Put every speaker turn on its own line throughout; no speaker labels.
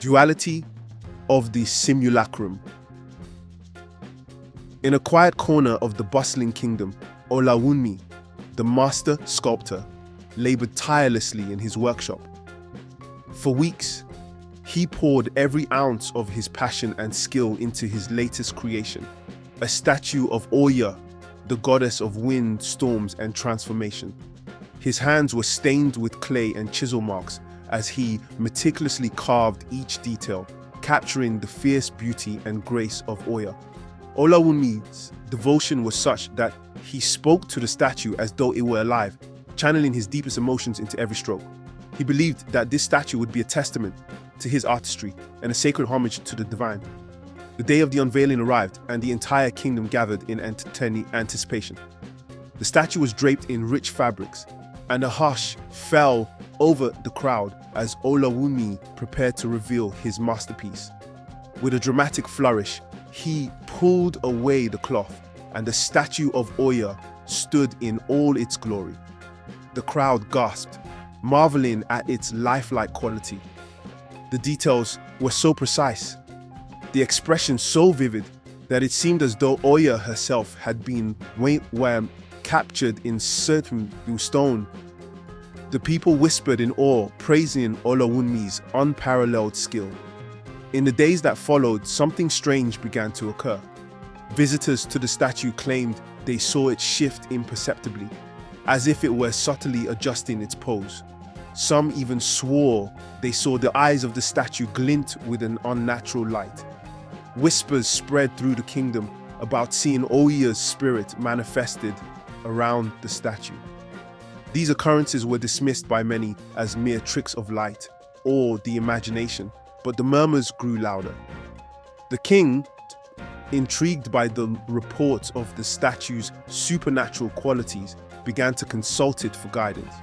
Duality of the Simulacrum. In a quiet corner of the bustling kingdom, Olawunmi, the master sculptor, labored tirelessly in his workshop. For weeks, he poured every ounce of his passion and skill into his latest creation, a statue of Oya, the goddess of wind, storms, and transformation. His hands were stained with clay and chisel marks as he meticulously carved each detail, capturing the fierce beauty and grace of Oya. Olawunmi's devotion was such that he spoke to the statue as though it were alive, channeling his deepest emotions into every stroke. He believed that this statue would be a testament to his artistry and a sacred homage to the divine. The day of the unveiling arrived, and the entire kingdom gathered in anticipation. The statue was draped in rich fabrics, and a hush fell over the crowd as Olawunmi prepared to reveal his masterpiece. With a dramatic flourish, he pulled away the cloth, and the statue of Oya stood in all its glory. The crowd gasped, marveling at its lifelike quality. The details were so precise, the expression so vivid, that it seemed as though Oya herself had been captured in certain stone. The people whispered in awe, praising Olawunmi's unparalleled skill. In the days that followed, something strange began to occur. Visitors to the statue claimed they saw it shift imperceptibly, as if it were subtly adjusting its pose. Some even swore they saw the eyes of the statue glint with an unnatural light. Whispers spread through the kingdom about seeing Oya's spirit manifested around the statue. These occurrences were dismissed by many as mere tricks of light or the imagination, but the murmurs grew louder. The king, intrigued by the reports of the statue's supernatural qualities, began to consult it for guidance.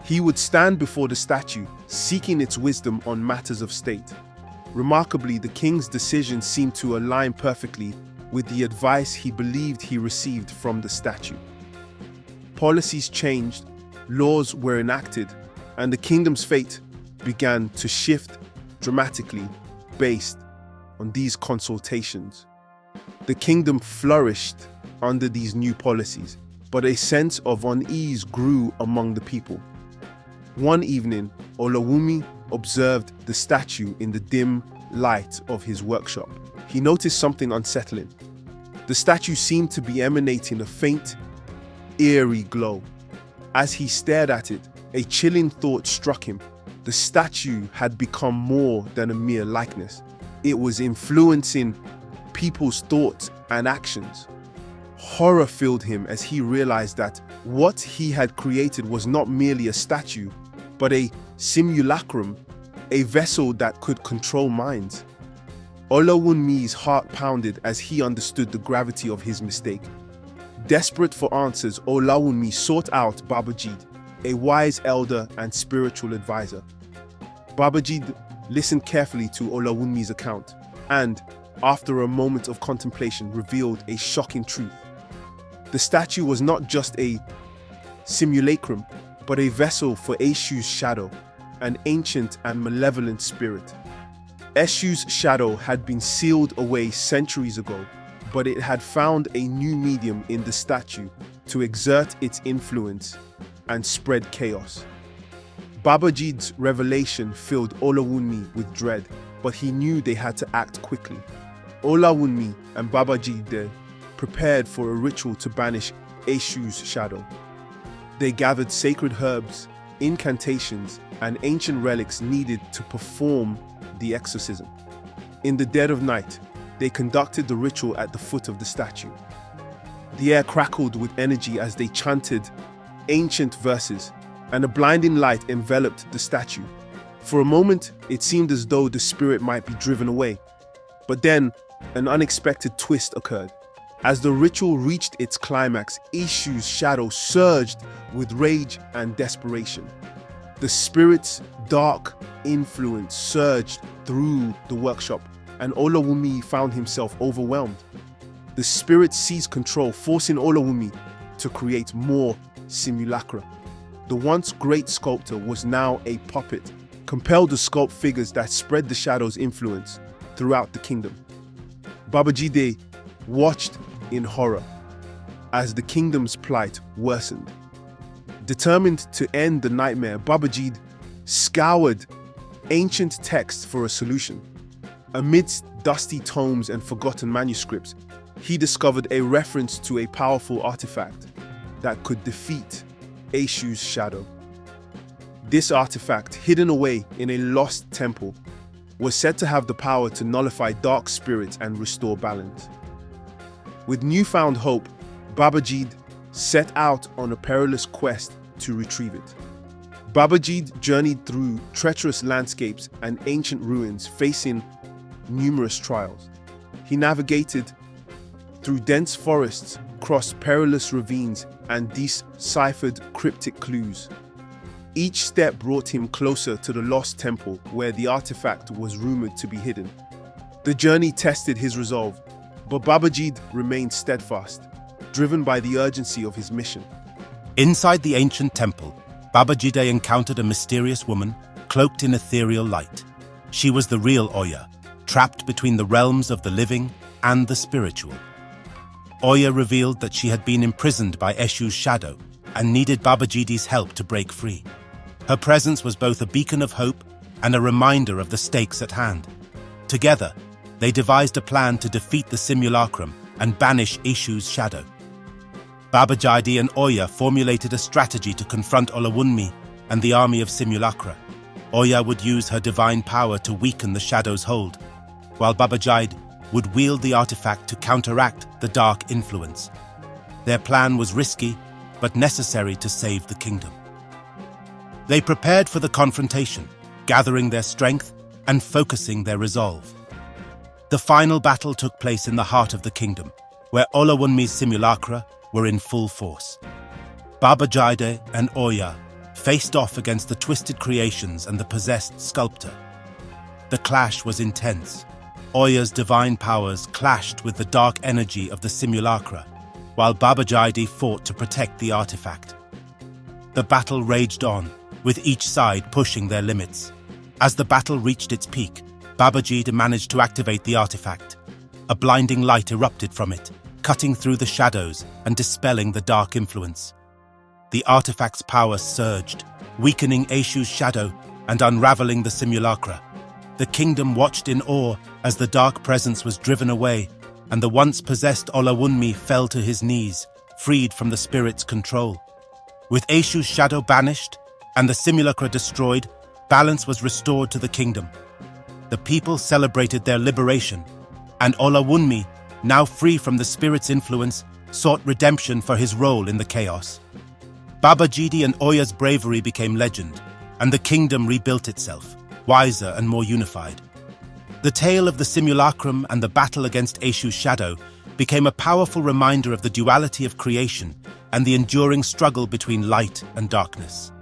He would stand before the statue, seeking its wisdom on matters of state. Remarkably, the king's decision seemed to align perfectly with the advice he believed he received from the statue. Policies changed, laws were enacted, and the kingdom's fate began to shift dramatically based on these consultations. The kingdom flourished under these new policies, but a sense of unease grew among the people. One evening, Olawunmi observed the statue in the dim light of his workshop. He noticed something unsettling. The statue seemed to be emanating a faint, eerie glow. As he stared at it, a chilling thought struck him. The statue had become more than a mere likeness. It was influencing people's thoughts and actions. Horror filled him as he realized that what he had created was not merely a statue, but a simulacrum, a vessel that could control minds. Olawunmi's heart pounded as he understood the gravity of his mistake. Desperate for answers, Olawunmi sought out Babajid, a wise elder and spiritual advisor. Babajid listened carefully to Olawunmi's account and, after a moment of contemplation, revealed a shocking truth. The statue was not just a simulacrum, but a vessel for Eshu's shadow, an ancient and malevolent spirit. Eshu's shadow had been sealed away centuries ago, but it had found a new medium in the statue to exert its influence and spread chaos. Babajid's revelation filled Olawunmi with dread, but he knew they had to act quickly. Olawunmi and Babajid prepared for a ritual to banish Eshu's shadow. They gathered sacred herbs, incantations, and ancient relics needed to perform the exorcism. In the dead of night, they conducted the ritual at the foot of the statue. The air crackled with energy as they chanted ancient verses, and a blinding light enveloped the statue. For a moment, it seemed as though the spirit might be driven away. But then, an unexpected twist occurred. As the ritual reached its climax, Eshu's shadow surged with rage and desperation. The spirit's dark influence surged through the workshop, and Olawunmi found himself overwhelmed. The spirit seized control, forcing Olawunmi to create more simulacra. The once great sculptor was now a puppet, compelled to sculpt figures that spread the shadow's influence throughout the kingdom. Babajide watched in horror as the kingdom's plight worsened. Determined to end the nightmare, Babajide scoured ancient texts for a solution. Amidst dusty tomes and forgotten manuscripts, he discovered a reference to a powerful artifact that could defeat Eshu's shadow. This artifact, hidden away in a lost temple, was said to have the power to nullify dark spirits and restore balance. With newfound hope, Babajide set out on a perilous quest to retrieve it. Babajide journeyed through treacherous landscapes and ancient ruins, facing numerous trials. He navigated through dense forests, crossed perilous ravines, and deciphered cryptic clues. Each step brought him closer to the lost temple where the artifact was rumored to be hidden. The journey tested his resolve, but Babajide remained steadfast, driven by the urgency of his mission.
Inside the ancient temple, Babajide encountered a mysterious woman cloaked in ethereal light. She was the real Oya, trapped between the realms of the living and the spiritual. Oya revealed that she had been imprisoned by Eshu's shadow and needed Babajide's help to break free. Her presence was both a beacon of hope and a reminder of the stakes at hand. Together, they devised a plan to defeat the Simulacrum and banish Eshu's shadow. Babajide and Oya formulated a strategy to confront Olawunmi and the army of Simulacra. Oya would use her divine power to weaken the shadow's hold, while Babajide would wield the artifact to counteract the dark influence. Their plan was risky, but necessary to save the kingdom. They prepared for the confrontation, gathering their strength and focusing their resolve. The final battle took place in the heart of the kingdom, where Olawunmi's simulacra were in full force. Babajide and Oya faced off against the twisted creations and the possessed sculptor. The clash was intense. Oya's divine powers clashed with the dark energy of the simulacra, while Babajide fought to protect the artifact. The battle raged on, with each side pushing their limits. As the battle reached its peak, Babajide managed to activate the artifact. A blinding light erupted from it, cutting through the shadows and dispelling the dark influence. The artifact's power surged, weakening Eshu's shadow and unraveling the simulacra. The kingdom watched in awe as the dark presence was driven away, and the once possessed Olawunmi fell to his knees, freed from the spirit's control. With Eshu's shadow banished and the simulacra destroyed, balance was restored to the kingdom. The people celebrated their liberation, and Olawunmi, now free from the spirit's influence, sought redemption for his role in the chaos. Babajide and Oya's bravery became legend, and the kingdom rebuilt itself, wiser and more unified. The tale of the simulacrum and the battle against Eshu's shadow became a powerful reminder of the duality of creation and the enduring struggle between light and darkness.